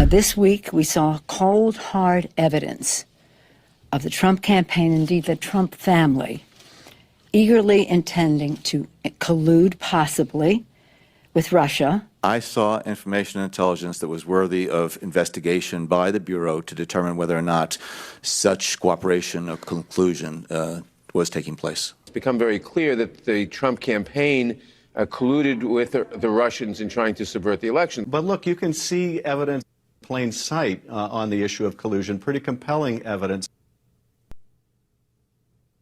This week, we saw cold, hard evidence of the Trump campaign, indeed the Trump family, eagerly intending to collude, possibly, with Russia. I saw information and intelligence that was worthy of investigation by the Bureau to determine whether or not such cooperation or conclusion was taking place. It's become very clear that the Trump campaign colluded with the Russians in trying to subvert the election. But look, you can see evidence in plain sight on the issue of collusion, pretty compelling evidence.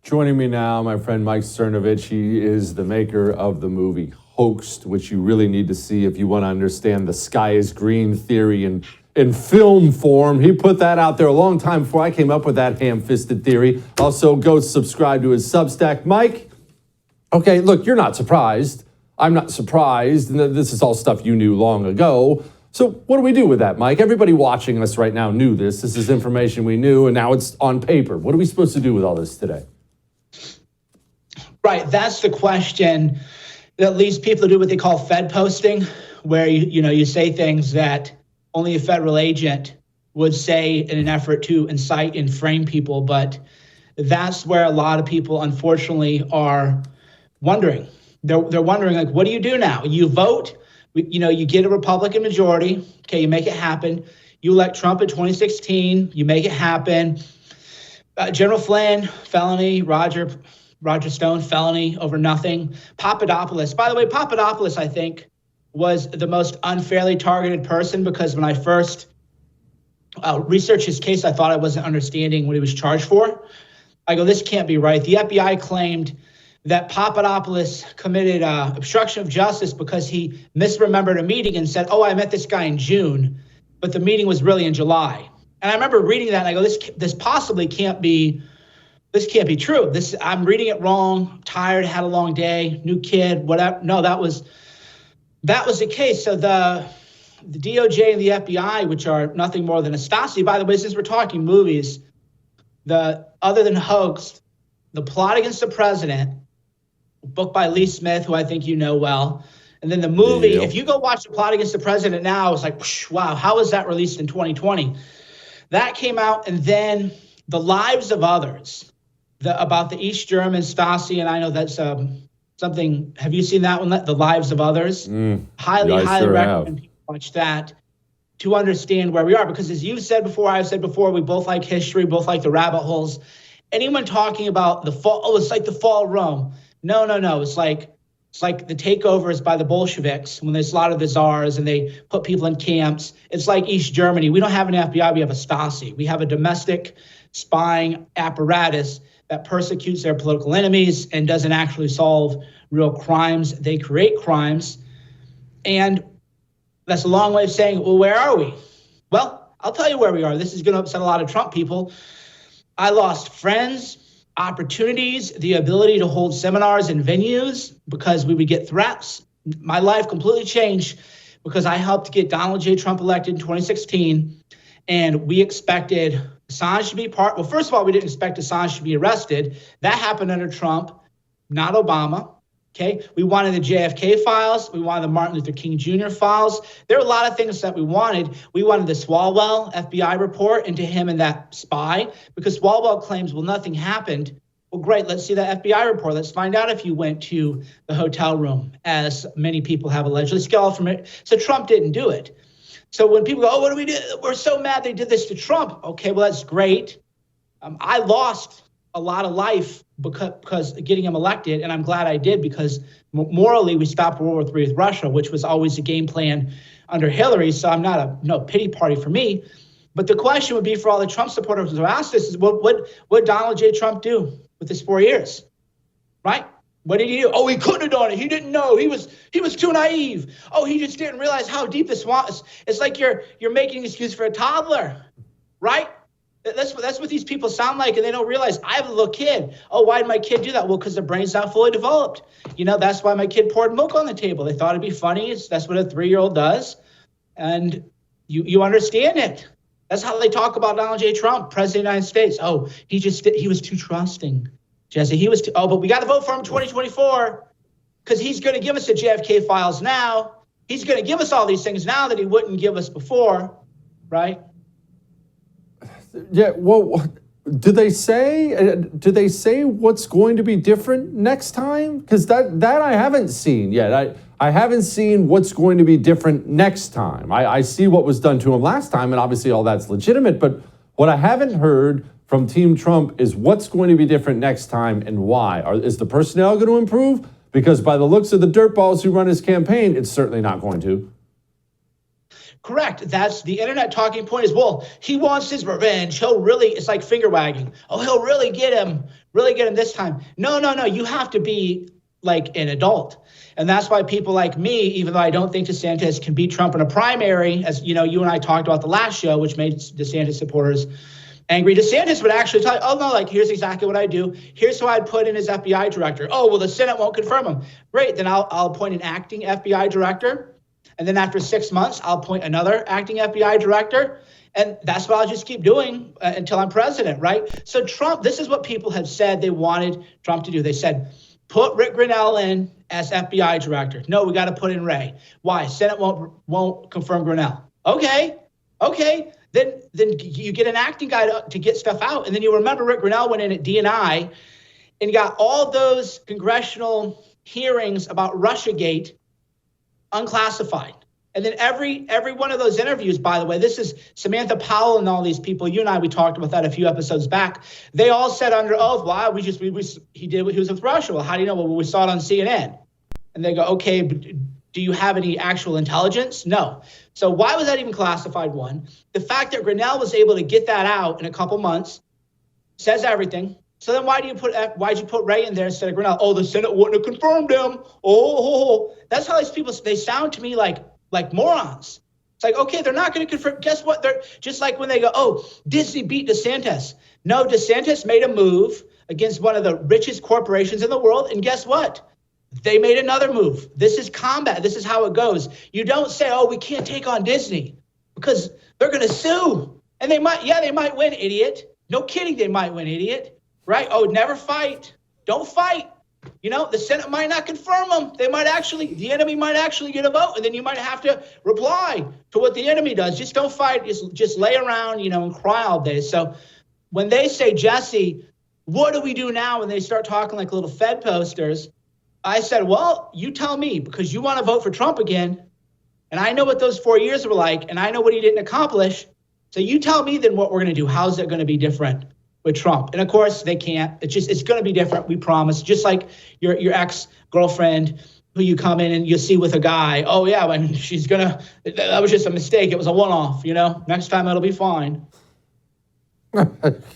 Joining me now, my friend Mike Cernovich. He is the maker of the movie Hoaxed, which you really need to see if you want to understand the sky is green theory in film form. He put that out there a long time before I came up with that ham-fisted theory. Also, go subscribe to his Substack. Mike, okay, look, you're not surprised. I'm not surprised. This is all stuff you knew long ago. So what do we do with that, Mike? Everybody watching us right now knew this. This is information we knew, and now it's on paper. What are we supposed to do with all this today? Right, that's the question that leads people to do what they call Fed posting, where you say things that only a federal agent would say in an effort to incite and frame people. But that's where a lot of people, unfortunately, are wondering. They're wondering, like, what do you do now? You vote, you get a Republican majority. Okay, you make it happen. You elect Trump in 2016. You make it happen. General Flynn, felony. Roger Stone, felony over nothing. Papadopoulos. By the way, Papadopoulos, I think, was the most unfairly targeted person, because when I first researched his case, I thought I wasn't understanding what he was charged for. I go, this can't be right. The FBI claimed that Papadopoulos committed obstruction of justice because he misremembered a meeting and said, oh, I met this guy in June, but the meeting was really in July. And I remember reading that and I go, this possibly can't be true. I'm reading it wrong. Tired, had a long day, new kid, whatever. No, that was the case. So the DOJ and the FBI, which are nothing more than a Stasi, by the way, since we're talking movies, other than Hoaxed, The Plot Against the President, a book by Lee Smith, who I think you know well, and then the movie, if you go watch The Plot Against the President now, it's like, wow, how was that released in 2020? That came out, and then The Lives of Others, about the East German Stasi, and I know that's something. Have you seen that one, The Lives of Others? Highly recommend people watch that to understand where we are. Because as you've said before, I've said before, we both like history, both like the rabbit holes. Anyone talking about the fall, it's like the fall of Rome. No. It's like the takeovers by the Bolsheviks when they slaughtered the czars and they put people in camps. It's like East Germany. We don't have an FBI, we have a Stasi. We have a domestic spying apparatus that persecutes their political enemies and doesn't actually solve real crimes. They create crimes. And that's a long way of saying, well, where are we? Well, I'll tell you where we are. This is going to upset a lot of Trump people. I lost friends, opportunities, the ability to hold seminars and venues because we would get threats. My life completely changed because I helped get Donald J. Trump elected in 2016. And we expected Assange to be well, first of all, we didn't expect Assange to be arrested. That happened under Trump, not Obama. Okay. We wanted the JFK files. We wanted the Martin Luther King Jr. files. There were a lot of things that we wanted. We wanted the Swalwell FBI report into him and that spy, because Swalwell claims, well, nothing happened. Well, great. Let's see that FBI report. Let's find out if you went to the hotel room, as many people have allegedly scaled from it. So Trump didn't do it. So when people go, oh, what do we do? We're so mad they did this to Trump. Okay, well, that's great. I lost a lot of life because getting him elected, and I'm glad I did, because morally we stopped World War III with Russia, which was always a game plan under Hillary. So I'm not no pity party for me. But the question would be for all the Trump supporters who asked this is, what Donald J. Trump do with his 4 years, right? What did he do? Oh, he couldn't have done it. He didn't know. He was too naive. Oh, he just didn't realize how deep this was. It's like you're making an excuse for a toddler, right? That's what these people sound like, and they don't realize I have a little kid. Oh, why did my kid do that? Well, because their brain's not fully developed. That's why my kid poured milk on the table. They thought it'd be funny. That's what a 3-year-old does, and you understand it. That's how they talk about Donald J. Trump, President of the United States. Oh, he was too trusting. Jesse, but we got to vote for him in 2024 because he's going to give us the JFK files now. He's going to give us all these things now that he wouldn't give us before. right? Yeah, well, do they say what's going to be different next time? Because that I haven't seen yet. I haven't seen what's going to be different next time. I see what was done to him last time, and obviously all that's legitimate, but what I haven't heard from Team Trump is what's going to be different next time and why. Is the personnel going to improve? Because by the looks of the dirtballs who run his campaign, it's certainly not going to. Correct. That's the internet talking point is, well, he wants his revenge. He'll really, it's like finger wagging. Oh, he'll really get him this time. No. You have to be like an adult. And that's why people like me, even though I don't think DeSantis can beat Trump in a primary, as you know, you and I talked about the last show, which made DeSantis supporters angry. DeSantis would actually tell you, oh, no, like, here's exactly what I do. Here's who I'd put in as FBI director. Oh, well, the Senate won't confirm him. Great. Then I'll appoint an acting FBI director. And then after 6 months, I'll appoint another acting FBI director. And that's what I'll just keep doing until I'm president, right? So Trump, this is what people have said they wanted Trump to do. They said, put Rick Grinnell in as FBI director. No, we got to put in Wray. Why? Senate won't confirm Grinnell. Okay. Then you get an acting guy to get stuff out. And then you remember Rick Grinnell went in at DNI and got all those congressional hearings about Russiagate unclassified. And then every one of those interviews, by the way, this is Samantha Powell and all these people. You and I, we talked about that a few episodes back. They all said under oath, well, he did what he was with Russia. Well, how do you know? Well, we saw it on CNN. And they go, okay, but do you have any actual intelligence? No. So why was that even classified? One, the fact that Grinnell was able to get that out in a couple months says everything. So then why'd you put Wray in there instead of Grinnell? Oh, the Senate wouldn't have confirmed him. Oh, that's how these people, they sound to me like morons. It's like, okay, they're not going to confirm. Guess what? They're just like when they go, oh, Disney beat DeSantis. No, DeSantis made a move against one of the richest corporations in the world. And guess what? They made another move. This is combat. This is how it goes. You don't say, oh, we can't take on Disney because they're going to sue. And they might win, idiot. No kidding, they might win, idiot. Right? Oh, never fight. Don't fight. You know, the Senate might not confirm them. The enemy might actually get a vote, and then you might have to reply to what the enemy does. Just don't fight. Just lay around, and cry all day. So when they say, Jesse, what do we do now? When they start talking like little Fed posters, I said, well, you tell me, because you want to vote for Trump again, and I know what those 4 years were like, and I know what he didn't accomplish. So you tell me then what we're going to do. How's it going to be different with Trump? And of course they can't. It's going to be different. We promise. Just like your ex-girlfriend who you come in and you see with a guy. Oh yeah, when that was just a mistake. It was a one-off, next time it'll be fine.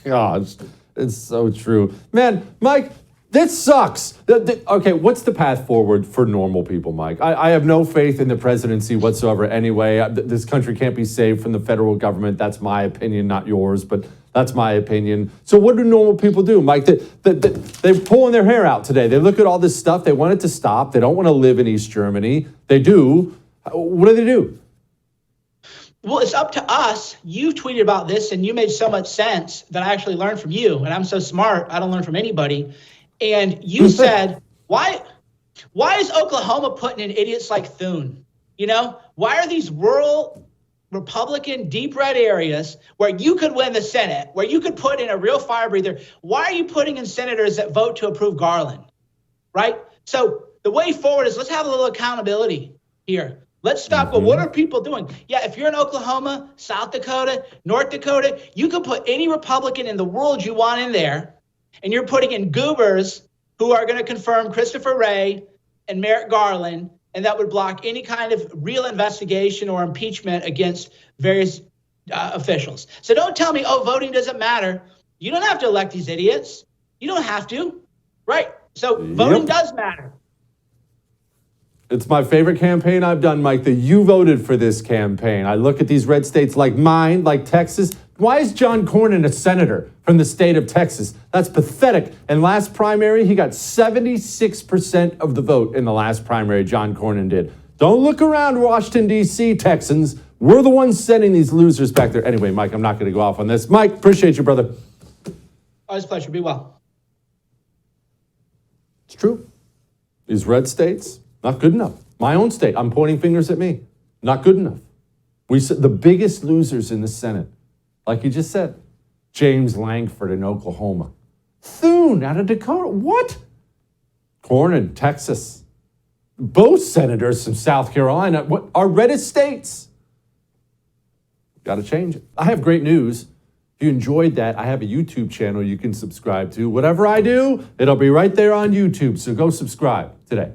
Gosh, it's so true. Man, Mike, this sucks. Okay, what's the path forward for normal people, Mike? I have no faith in the presidency whatsoever anyway. This country can't be saved from the federal government. That's my opinion, not yours, but that's my opinion. So what do normal people do, Mike? They're pulling their hair out today. They look at all this stuff. They want it to stop. They don't want to live in East Germany. They do. What do they do? Well, it's up to us. You tweeted about this and you made so much sense that I actually learned from you. And I'm so smart, I don't learn from anybody. And you said, why is Oklahoma putting in idiots like Thune? Why are these rural Republican deep red areas where you could win the Senate, where you could put in a real fire breather? Why are you putting in senators that vote to approve Garland? Right? So the way forward is let's have a little accountability here. Let's stop. Well, what are people doing? Yeah, if you're in Oklahoma, South Dakota, North Dakota, you can put any Republican in the world you want in there. And you're putting in goobers who are going to confirm Christopher Wray and Merrick Garland, and that would block any kind of real investigation or impeachment against various officials. So don't tell me, oh, voting doesn't matter. You don't have to elect these idiots. You don't have to, right? So voting does matter. It's my favorite campaign I've done, Mike, that you voted for this campaign. I look at these red states like mine, like Texas. Why is John Cornyn a senator from the state of Texas? That's pathetic. And last primary, he got 76% of the vote in the last primary, John Cornyn did. Don't look around Washington, D.C., Texans. We're the ones sending these losers back there. Anyway, Mike, I'm not going to go off on this. Mike, appreciate you, brother. Always a pleasure. Be well. It's true. These red states, not good enough. My own state, I'm pointing fingers at me. Not good enough. The biggest losers in the Senate, like you just said, James Langford in Oklahoma, Thune out of Dakota. What? Cornyn, Texas. Both senators from South Carolina are red states. Got to change it. I have great news. If you enjoyed that, I have a YouTube channel you can subscribe to. Whatever I do, it'll be right there on YouTube. So go subscribe today.